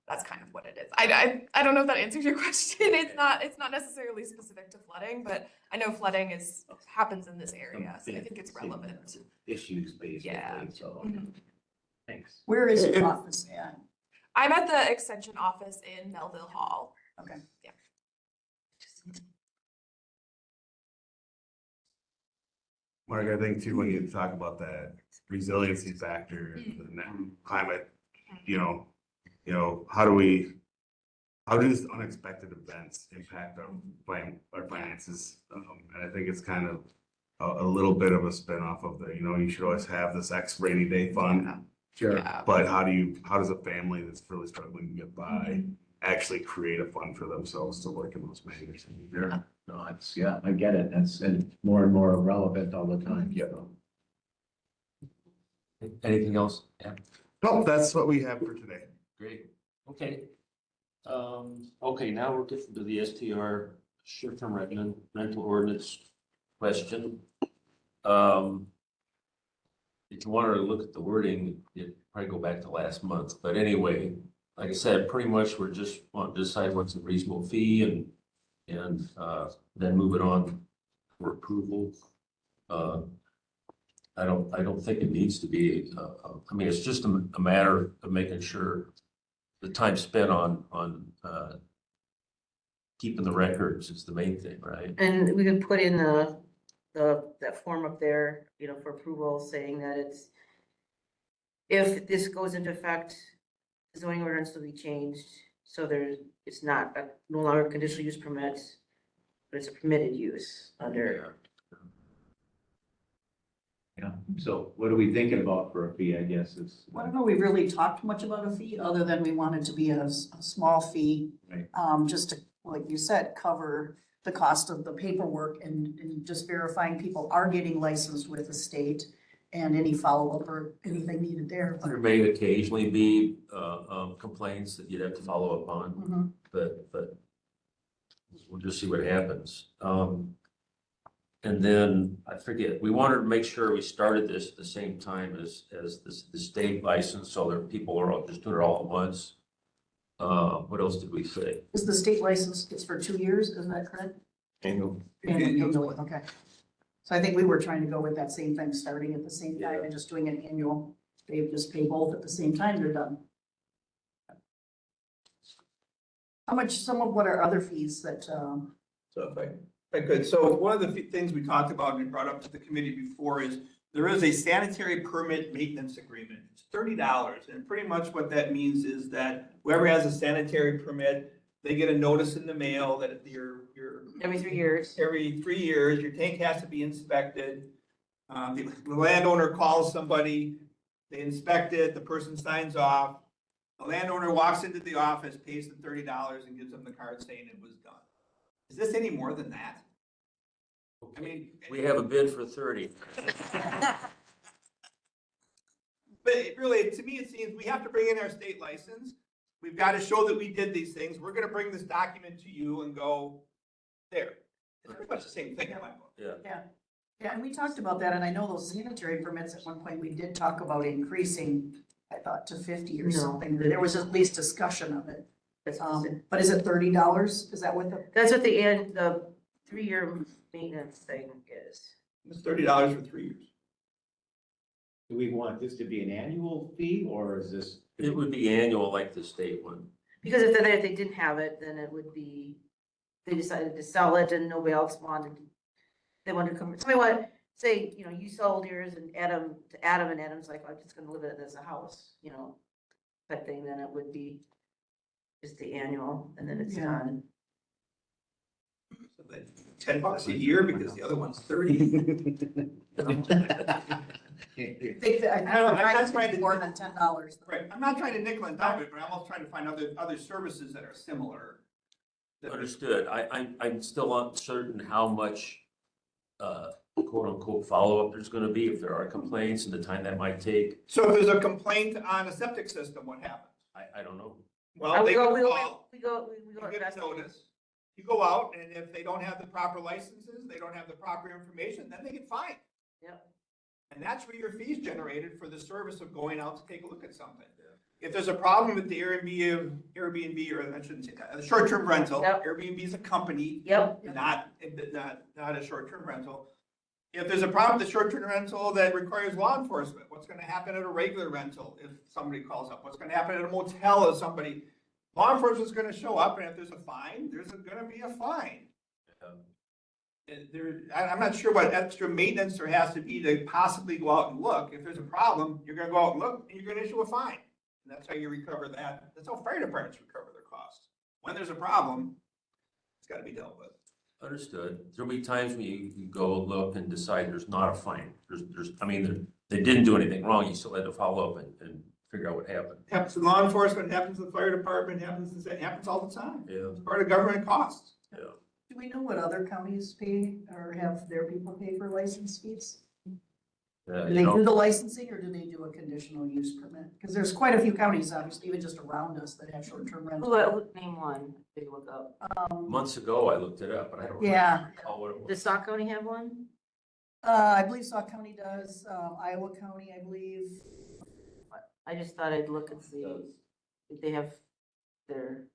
That's kind of what it is. I don't know if that answers your question. It's not necessarily specific to flooding, but I know flooding happens in this area, so I think it's relevant. Issues basically, Yeah. so, Mhm. thanks. Where is your office at? I'm at the extension office in Melville Hall. Okay. Yeah. Mark, I think too, when you talk about that resiliency factor, and the climate, how do these unexpected events impact our finances? And I think it's kind of a little bit of a spin-off of you should always have this X rainy day fund. Sure. Yeah. But how does a family that's really struggling to get by actually create a fund for themselves to work in those manners? Sure. No, I get it. That's and more relevant all the time. Yeah. Anything else? Yeah, No, that's what we have for today. great. Okay. Okay, now we're getting to the STR short-term rental ordinance question. If you wanted to look at the wording, you'd probably go back to last month, but anyway, like I said, pretty much we're just want to decide what's a reasonable fee and then move it on for approval. I don't think it needs to be, I mean, it's just a matter of making sure the time spent on keeping the records is the main thing, right? And we could put in that form up there, for approval, saying that if this goes into effect, the zoning ordinance will be changed, so it's not no longer a conditional use permit, but it's a permitted use under. Yeah. So what are we thinking about for a fee, I guess is. I don't know, we really talked much about a fee, other than we wanted to be a small fee. Right. Just to, like you said, cover the cost of the paperwork and just verifying people are getting licensed with the state and any follow-up or anything needed there. There may occasionally be complaints that you'd have to follow up on, Mhm. but we'll just see what happens. And then I forget, we wanted to make sure we started this at the same time as the state license, so that people are all just doing it all at once. What else did we say? Is the state license, it's for 2 years, isn't that correct? Annual. Annually, okay. So I think we were trying to go with that same thing, starting at the same time and just doing an annual. They just pay both at the same time, they're done. How much, what are other fees that, So if I could, so one of the things we talked about and brought up to the committee before is there is a sanitary permit maintenance agreement. It's $30, and pretty much what that means is that whoever has a sanitary permit, they get a notice in the mail that your Every 3 years. every 3 years, your tank has to be inspected. The landowner calls somebody, they inspect it, the person signs off. The landowner walks into the office, pays the $30 and gives them the card saying it was done. Is this any more than that? I mean, We have a bid for 30. but it really, to me, it seems we have to bring in our state license. We've got to show that we did these things. We're gonna bring this document to you and go, there. It's pretty much the same thing in my book. Yeah. yeah, and we talked about that, and I know those sanitary permits at one point, we did talk about increasing, I thought, to 50 or No. something. There was at least discussion of it. That's But is it $30? Is that what the? what the 3-year maintenance thing is. It's $30 for 3 years. Do we want this to be an annual fee or is this? It would be annual like the state one. Because if they didn't have it, then it would be, they decided to sell it and nobody else wanted, they wanted to come, somebody wanted, say, you sold yours and Adam, and Adam's like, I'm just gonna live in it as a house, type thing, then it would be just the annual and then it's Yeah. done. So that's $10 a year because the other one's 30. I think that, I'm not trying to- more than $10. Right, I'm not trying to nickel and dime it, but I'm also trying to find other services that are similar. Understood. I'm still uncertain how much quote unquote follow-up there's gonna be, if there are complaints and the time that might take. So if there's a complaint on a septic system, what happens? I don't know. Well, they we can go, call, we go you get a investigate. notice. You go out, and if they don't have the proper licenses, they don't have the proper information, then they get fined. Yep. And that's where your fees generated for the service of going out to take a look at something. If there's a problem with the Airbnb, or I shouldn't say that, a short-term rental, Yep. Airbnb is a company, Yep, not a short-term rental. If there's a problem with the short-term rental that requires law enforcement, what's gonna happen at a regular rental if somebody calls up? What's gonna happen at a motel if somebody, law enforcement's gonna show up, and if there's a fine, there's gonna be a fine. And I'm not sure what extra maintenance there has to be to possibly go out and look. If there's a problem, you're gonna go out and look, and you're gonna issue a fine. And that's how you recover that. That's how fire departments recover their costs. When there's a problem, it's gotta be dealt with. Understood. There'll be times when you go look and decide there's not a fine. I mean, they didn't do anything wrong. You still had to follow up and figure out what happened. Happens to law enforcement, happens to the fire department, happens all the time. Yeah, It's part of government costs. yeah. Do we know what other counties pay or have their people pay for license fees? Yeah, Do you they know, do the licensing or do they do a conditional use permit? Because there's quite a few counties, obviously, even just around us that have short-term rentals. name one, big look up. months ago, I looked it up, but I don't Yeah. recall what it was. Does Sauk County have one? I believe Sauk County does, Iowa County, I believe. I just thought I'd look and see if they have their,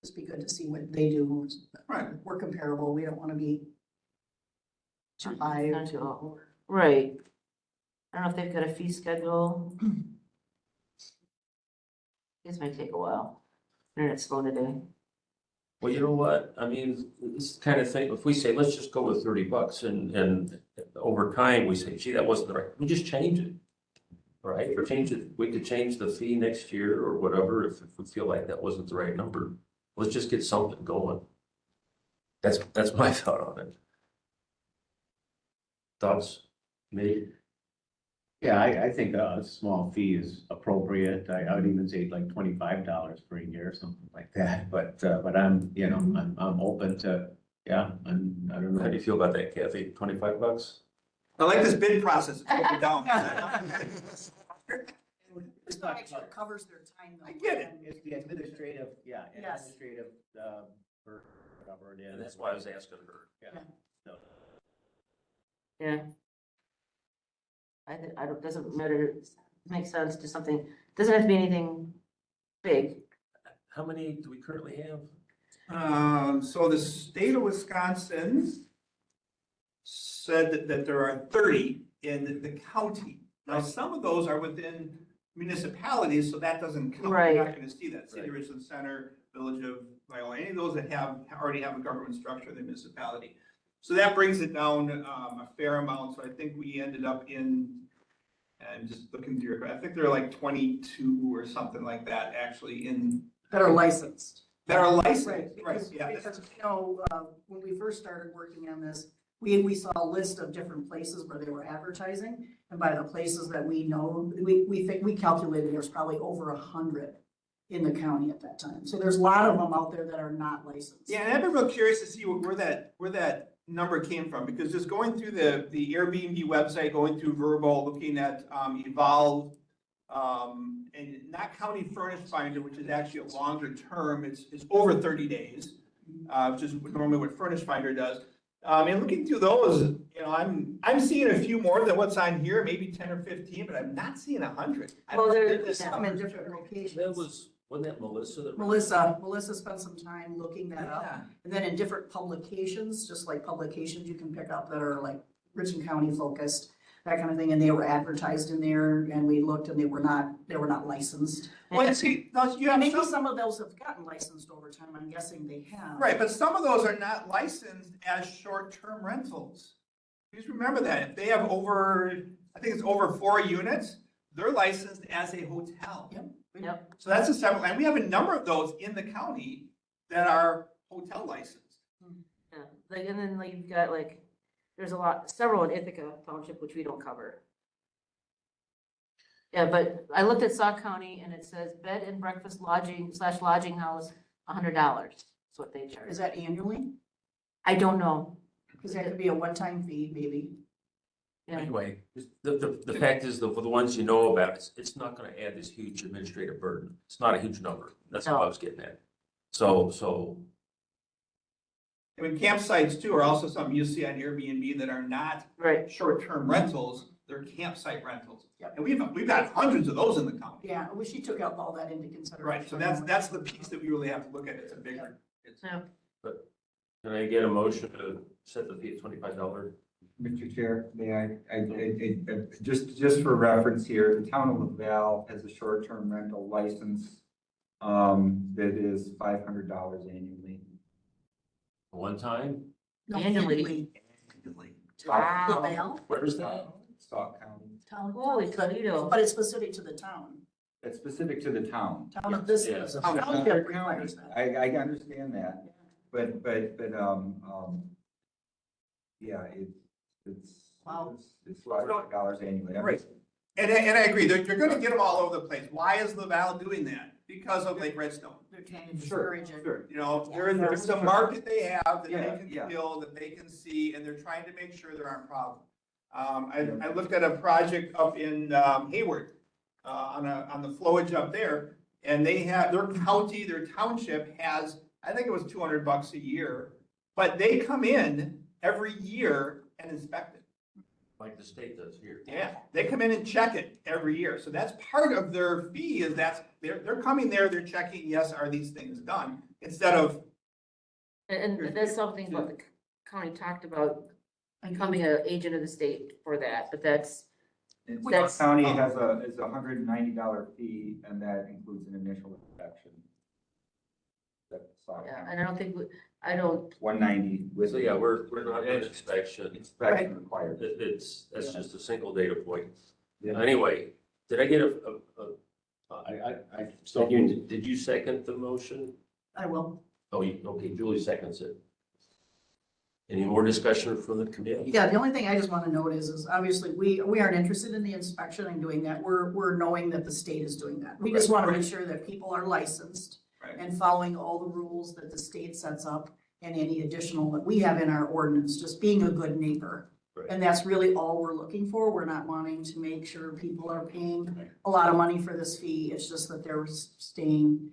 Just be good to see what they do. Right. We're comparable. We don't want to be too high. not too low. Right. I don't know if they've got a fee schedule. This might take a while. Internet's slow today. Well, you know what? I mean, this kind of thing, if we say, let's just go with $30 and over time, we say, gee, that wasn't the right, we just change it. Right? Or change it, we could change the fee next year or whatever, if we feel like that wasn't the right number. Let's just get something going. That's my thought on it. Thoughts, me? Yeah, I think a small fee is appropriate. I would even say like $25 for a year or something like that. But I'm, I'm open to, I don't How do know. you feel about that, Kathy? $25? I like this bid process. It's broken down. Just to make sure it covers their time. though. I get it. It's the administrative, Yes. administrative, for whatever it is. And that's why I was asking her. Yeah. So, Yeah. I don't, doesn't matter, makes sense to something, doesn't have to be anything big. How many do we currently have? So the state of Wisconsin said that there are 30 in the county. Now, some of those are within municipalities, so that doesn't count. Right. You're not gonna see that. City of Richland Center, Village of Viola, any of those that already have a government structure in the municipality. So that brings it down a fair amount. So I think we ended up in, and just looking through, I think there are like 22 or something like that actually in. That are licensed. That are licensed, Right, right, because, yeah. because, when we first started working on this, we saw a list of different places where they were advertising. And by the places that we know, we think, we calculated there's probably over 100 in the county at that time. So there's a lot of them out there that are not licensed. Yeah, and I've been real curious to see where that number came from, because just going through the Airbnb website, going through Verbal, looking at Evolve, and not counting Furnished Finder, which is actually a longer term, it's over 30 days, which is normally what Furnished Finder does. And looking through those, I'm seeing a few more than what's on here, maybe 10 or 15, but I'm not seeing 100. Well, There's some in different locations. Wasn't that Melissa that? Melissa spent some time looking that Yeah. up. And then in different publications, just like publications you can pick up that are like Richland County focused, that kind of thing, and they were advertised in there, and we looked and they were not licensed. Well, see, now you have Maybe some, some of those have gotten licensed over time, I'm guessing they have. right, but some of those are not licensed as short-term rentals. Please remember that, if they have I think it's over 4 units, they're licensed as a hotel. Yep. So that's a separate, and we have a number of those in the county that are hotel licensed. Yeah, like, and then like you've got like, there's several in Ithaca Township, which we don't cover. Yeah, but I looked at Sauk County and it says bed and breakfast lodging house, $100. That's what they charge. Is that annually? I don't know. Because that could be a one-time fee, maybe. Yeah. Anyway, the fact is, the ones you know about, it's not gonna add this huge administrative burden. It's not a huge number. That's what I was getting at. So I mean, campsites too are also something you see on Airbnb that are not Right. short-term rentals, they're campsite rentals. Yep. And we've got hundreds of those in the county. Yeah, I wish she took out all that into consideration. Right, so that's the piece that we really have to look at, it's a bigger. Yeah. Can I get a motion to set the fee at $25? Mr. Chair, may I just for reference here, the town of LaValle has a short-term rental license that is $500 annually. One time? No, Annually. Wow. LaValle, Where is that? Sauk County. town, Holy Toledo. but it's specific to the town. It's specific to the town. Town of this, Yeah. the township requires that. I understand that, but, yeah, Wow. it's $500 annually. Right. And I agree, you're gonna get them all over the place. Why is LaValle doing that? Because of Lake Redstone. They're trying to discourage it. Sure. You know, there's a market they have that Yeah, they can yeah. fill, that they can see, and they're trying to make sure there aren't problems. I looked at a project up in Hayward, on the flowage up there, and they have, their township has, I think it was $200 a year, but they come in every year and inspect it. Like the state does here. Yeah, they come in and check it every year. So that's part of their fee is they're coming there, they're checking, yes, are these things done? Instead of, And that's something that the county talked about, becoming an agent of the state for that, but that's, And That's- Sauk County has is a $190 fee, and that includes an initial inspection. That's Sauk yeah, County. and I don't think, I don't, 190 with. So yeah, we're not doing inspection. Inspection required. That's just a single data point. Yeah. Anyway, did I get So did you second the motion? I will. Oh, okay, Julie seconds it. Any more discussion from the committee? Yeah, the only thing I just want to note is obviously we aren't interested in the inspection and doing that. We're knowing that the state is doing that. We just want to make sure that people are licensed Right. and following all the rules that the state sets up and any additional that we have in our ordinance, just being a good neighbor. Right. And that's really all we're looking for. We're not wanting to make sure people are paying a lot of money for this fee. It's just that they're staying,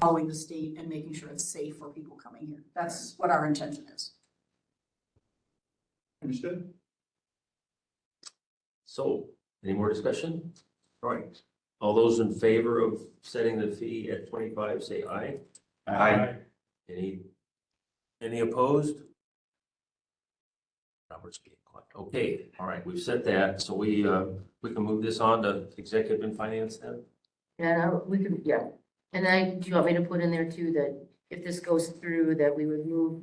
following the state and making sure it's safe for people coming here. That's what our intention is. understood? So, any more discussion? All right. All those in favor of setting the fee at 25, say aye. Aye. Any opposed? Robert's being quiet. Okay, all right, we've set that, so we can move this on to executive and finance then? yeah, we can, yeah. And then, do you want me to put in there too, that if this goes through, that we would move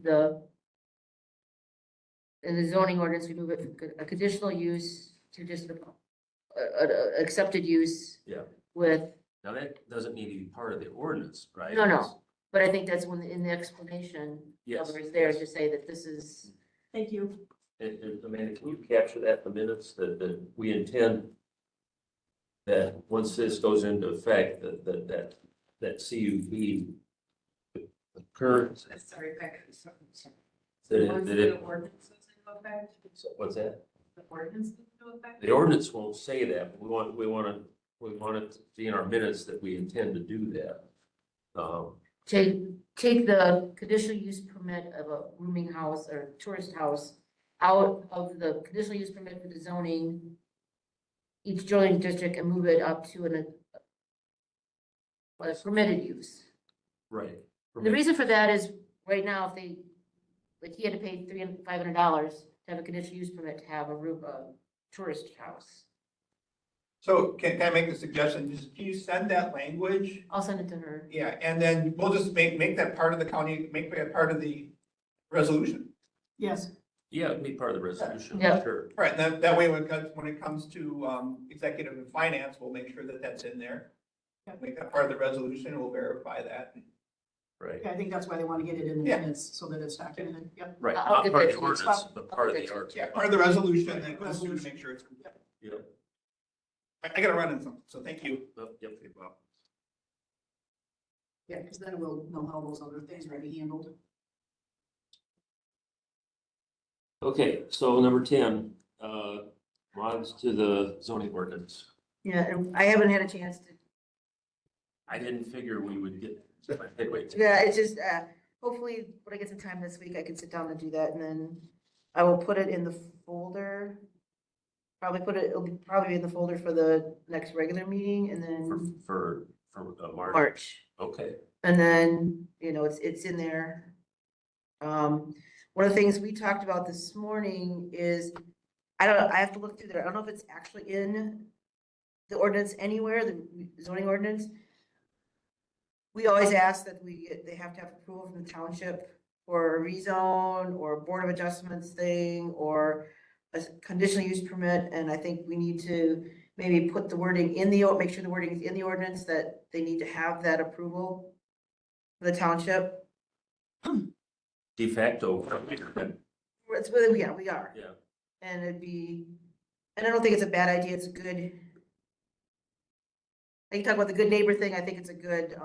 in the zoning ordinance, we move it from a conditional use to just accepted use. Yeah. With, Now, that doesn't need to be part of the ordinance, right? no, but I think that's when, in the explanation, Yes. it's there to say that this is, Thank you. And Amanda, can you capture that in the minutes, that we intend that once this goes into effect, that CUP occurs, Sorry, Becky. that it, ordinance goes into effect, so what's that? the ordinance goes into effect? The ordinance won't say that, but we want it to be in our minutes that we intend to do that. take the conditional use permit of a rooming house or tourist house out of the conditional use permit for the zoning, each zoning district, and move it up to a permitted use. Right. The reason for that is, right now, if they, like, he had to pay $500 to have a conditional use permit to have a tourist house. So can I make a suggestion? Just, can you send that language? I'll send it to her. Yeah, and then we'll just make that part of the county, make that part of the resolution. Yes. Yeah, it'd be part of the resolution, Yeah. sure. Right, and that way, when it comes to executive and finance, we'll make sure that that's in there. Make that part of the resolution, we'll verify that. Right, Okay, I think that's why they want to get it in the Yeah. minutes so that it's documented. Yep. right, I'll not get part of that the to you. ordinance, but part of I'll the get that art. Yeah, part of the resolution that goes through to make sure it's. Yep. I gotta run in some, so thank you. Yep, well, Yeah, because then we'll know how those other things are to be handled. okay, so number 10, mods to the zoning ordinance. Yeah, and I haven't had a chance to, I didn't figure we would get, anyway. yeah, it's just, hopefully, when I get some time this week, I can sit down and do that, and then I will put it in the folder. It'll probably be in the folder for the next regular meeting, and then For March? March. Okay, And then, it's in there. One of the things we talked about this morning is, I have to look through there. I don't know if it's actually in the ordinance anywhere, the zoning ordinance. We always ask that they have to have approval from the township for a rezone or a board of adjustments thing or a conditional use permit. And I think we need to maybe put the wording make sure the wording is in the ordinance that they need to have that approval for the township. de facto. It's whether we are. Yeah. And and I don't think it's a bad idea. It's a good, like you talk about the good neighbor thing, I think it's a good,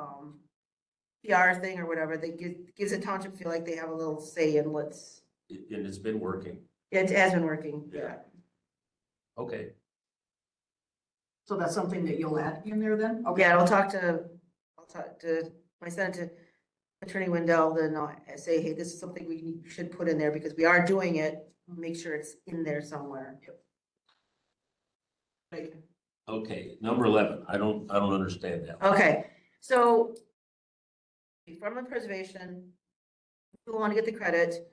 PR thing or whatever, that gives the township feel like they have a little say in what's. And it's been working. Yeah, it has been working, yeah. Okay, So that's something that you'll add in there then? Okay. Yeah, I'll talk to, I sent it to Attorney Wendell, then I'll say, hey, this is something we should put in there because we are doing it, make sure it's in there somewhere. okay, number 11, I don't understand that. Okay, so farmland preservation, people want to get the credit,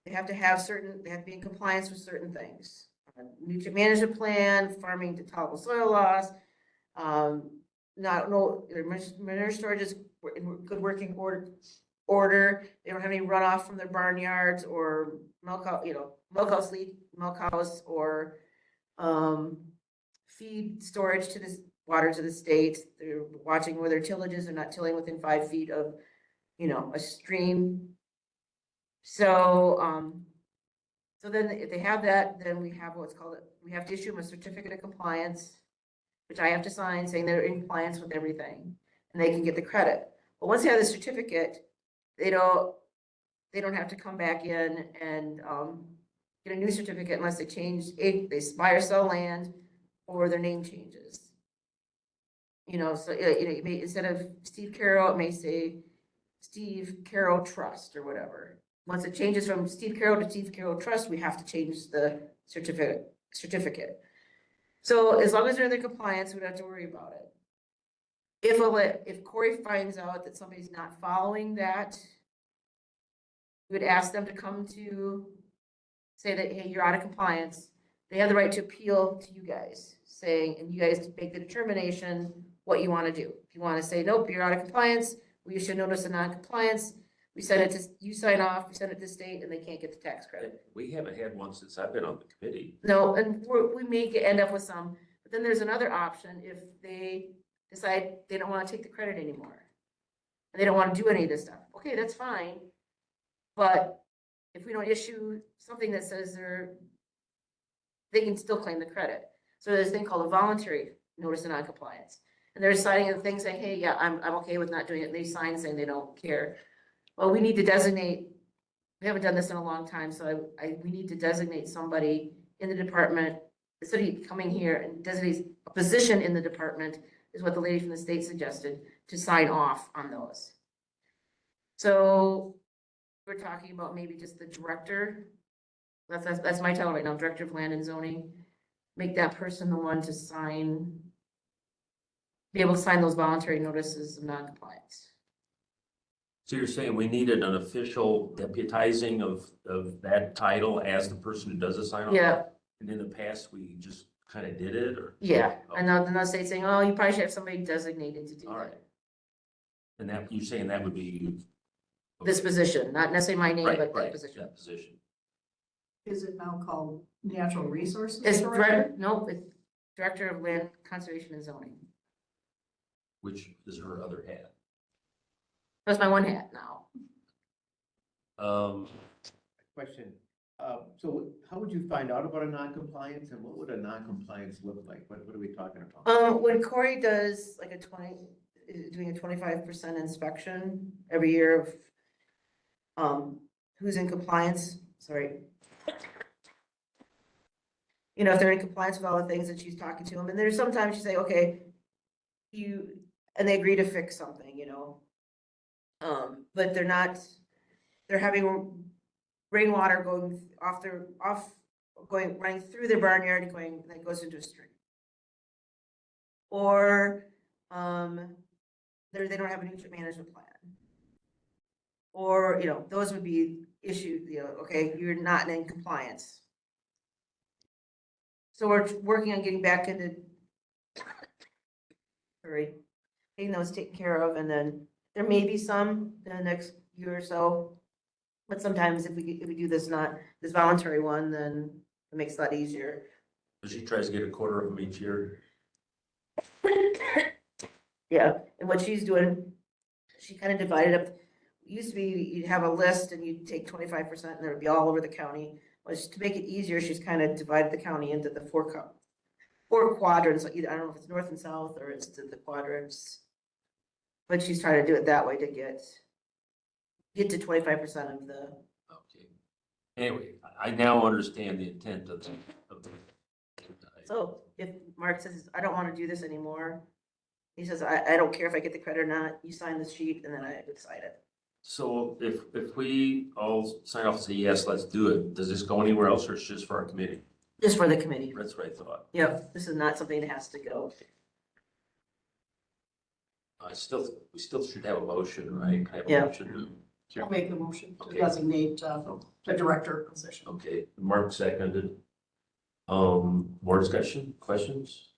they have to be in compliance with certain things. Nutrient management plan, farming to tolerable soil loss, manure storage is in good working order. They don't have any runoff from their barnyards or milk house or feed storage to the waters of the state. They're watching where their tillage is. They're not tilling within 5 feet of, a stream. So, so then if they have that, then we have we have to issue them a certificate of compliance, which I have to sign saying they're in compliance with everything, and they can get the credit. But once they have the certificate, they don't have to come back in and get a new certificate unless they buy or sell land or their name changes. So it may, instead of Steve Carroll, it may say Steve Carroll Trust or whatever. Once it changes from Steve Carroll to Steve Carroll Trust, we have to change the certificate. So as long as they're in their compliance, we don't have to worry about it. If Corey finds out that somebody's not following that, we would ask them to come to say that, hey, you're out of compliance. They have the right to appeal to you guys, saying, and you guys make the determination what you want to do. If you want to say, nope, you're out of compliance, we issue notice of non-compliance. We send it to, you sign off, we send it to state, and they can't get the tax credit. We haven't had one since I've been on the committee. No, and we may end up with some, but then there's another option if they decide they don't want to take the credit anymore. And they don't want to do any of this stuff. Okay, that's fine. But if we don't issue something that says they can still claim the credit. So there's a thing called a voluntary notice of non-compliance. And they're signing a thing saying, hey, yeah, I'm okay with not doing it. And they sign saying they don't care. Well, we need to designate, we haven't done this in a long time, so we need to designate somebody in the department, instead of coming here and designate a position in the department, is what the lady from the state suggested, to sign off on those. So we're talking about maybe just the director. That's my title right now, Director of Land and Zoning. Make that person the one to be able to sign those voluntary notices of non-compliance. So you're saying we needed an official deputizing of that title as the person who does the sign off? Yeah. And in the past, we just kind of did it, or? Yeah, Oh. and then the state saying, oh, you probably should have somebody designated to do All right. that. And that, you're saying that would be you? This position, not necessarily my name, Right, but right, that position. that position. Is it now called Natural Resources It's Director? it's Director of Land Conservation and Zoning. Which is her other hat. That's my one hat now. Question, so how would you find out about a non-compliance and what would a non-compliance look like? What are we talking about? When Corey does like doing a 25% inspection every year of, who's in compliance, sorry. If they're in compliance with all the things that she's talking to them, and there's sometimes you say, okay, and they agree to fix something, but they're not, they're having rainwater going running through their barnyard and going, then goes into a stream. Or, they don't have a nutrient management plan. Or, those would be issues, okay, you're not in compliance. So we're working on getting back into, getting those taken care of, and then there may be some in the next year or so. But sometimes if we do this voluntary one, then it makes it a lot easier. She tries to get a quarter of them each year. Yeah, and what she's doing, she kind of divided up, used to be, you'd have a list and you'd take 25% and it would be all over the county. Well, to make it easier, she's kind of divided the county into the four quadrants, either, I don't know if it's north and south or it's the quadrants. But she's trying to do it that way to get to 25% of the. Okay. Anyway, I now understand the intent of the. So if Mark says, I don't want to do this anymore, he says, I don't care if I get the credit or not, you sign this sheet and then I decide it. So if we all sign off and say, yes, let's do it, does this go anywhere else or it's just for our committee? Just for the committee. That's what I thought. Yep, this is not something that has to go. We still should have a motion, right? I have a Yeah. motion. I'll make the motion to Okay. designate the director position. Okay, Mark seconded. More discussion, questions?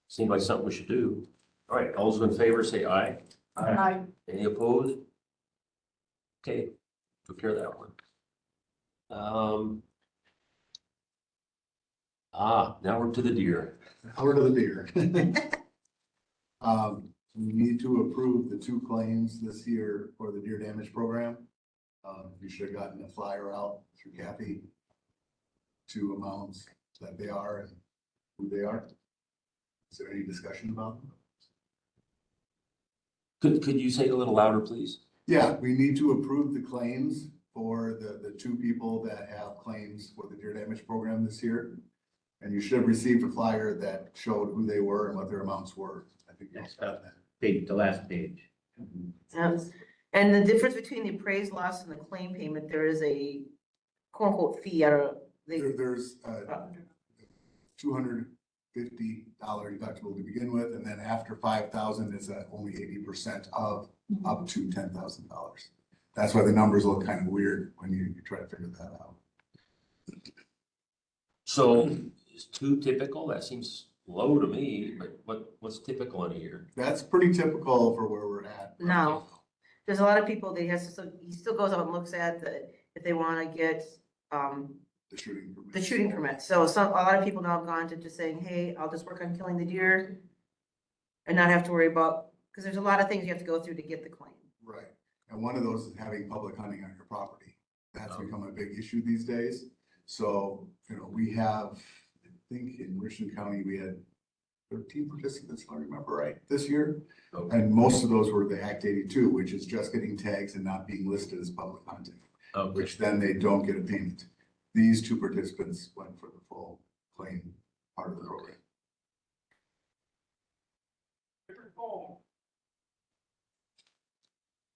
Seems like something we should do. All right, all those in favor say aye. Aye. Any opposed? Okay, took care of that one. Now we're to the deer. Over to the deer. We need to approve the 2 claims this year for the deer damage program. You should have gotten a flyer out through Kathy. 2 amounts that they are and who they are. Is there any discussion about them? Could you say it a little louder, please? Yeah, we need to approve the claims for the 2 people that have claims for the deer damage program this year. And you should have received a flyer that showed who they were and what their amounts were. I think that's got that. The last page. And the difference between the appraised loss and the claim payment, there is a quote unquote fee. There's $250 deductible to begin with, and then after 5,000 is only 80% of up to $10,000. That's why the numbers look kind of weird when you try to figure that out. So is 2 typical? That seems low to me, but what's typical in a year? That's pretty typical for where we're at. No, there's a lot of people that he still goes out and looks at if they want to get, the shooting permit. So a lot of people now have gone to just saying, hey, I'll just work on killing the deer and not have to worry about, because there's a lot of things you have to go through to get the claim. Right. And one of those is having public hunting on your property. That's become a big issue these days. So, we have, I think in Richland County, we had 13 participants, if I remember right, this year. Okay. And most of those were the Act 82, which is just getting tags and not being listed as public hunting, Okay. which then they don't get a payment. These 2 participants went for the full claim part of the program.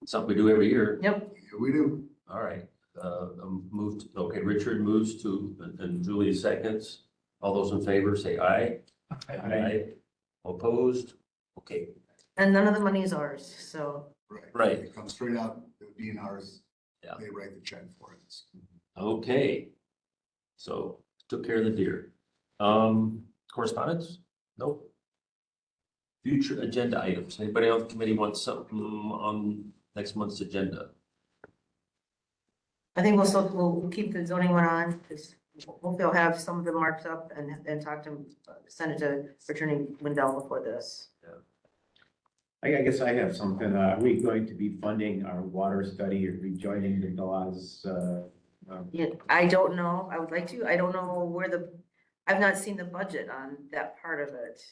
Something we do every year. Yep. Yeah, we do. All right, okay, Richard moves to, and Julie seconds. All those in favor say aye. Aye. Opposed? Okay, And none of the money is ours, so. Right. It comes straight out, the DNRs, Yeah. they write the check for it. okay. So took care of the deer. Correspondence? Nope. Future agenda items. Anybody on the committee want something on next month's agenda? I think we'll keep the zoning one on, because hopefully I'll have some of them marked up and talk to them, send it to Returning Wendell before this. I guess I have something. Are we going to be funding our water study or rejoining the laws? Yeah, I don't know. I would like to. I don't know I've not seen the budget on that part of it.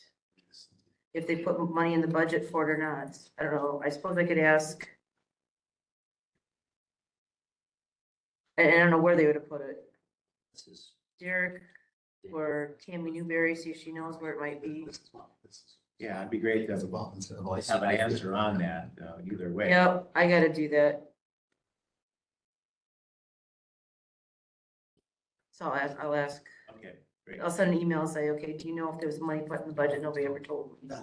If they put money in the budget for it or not. I don't know. I suppose I could ask. I don't know where they would have put it. Derek or Tammy Newberry, see if she knows where it might be. Yeah, it'd be great to have an answer on that, either way. Yep, I gotta do that. So I'll ask, Okay, great. I'll send an email and say, okay, do you know if there was money put in the budget? Nobody ever told me.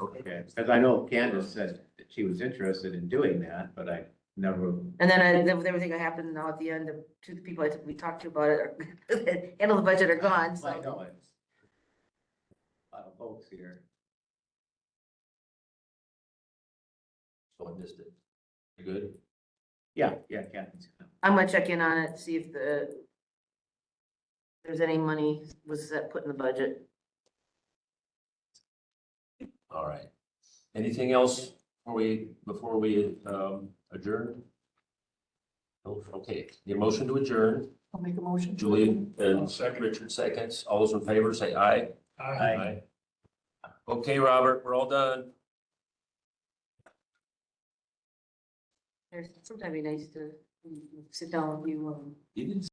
Okay, because I know Candace said that she was interested in doing that, but I never, And then everything that happened now at the end, the two people we talked to about it, that handle the budget are gone, I so. know it's a lot of folks here. So I missed it. You good? Yeah, Kathy's. I'm gonna check in on it, see if there's any money was set put in the budget. All right. Anything else before we adjourn? No? Okay, the motion to adjourn, I'll make a motion. Julie and Richard seconds. All those in favor say aye. Aye. Okay, Robert, we're all done. There's sometimes be nice to sit down with you. You didn't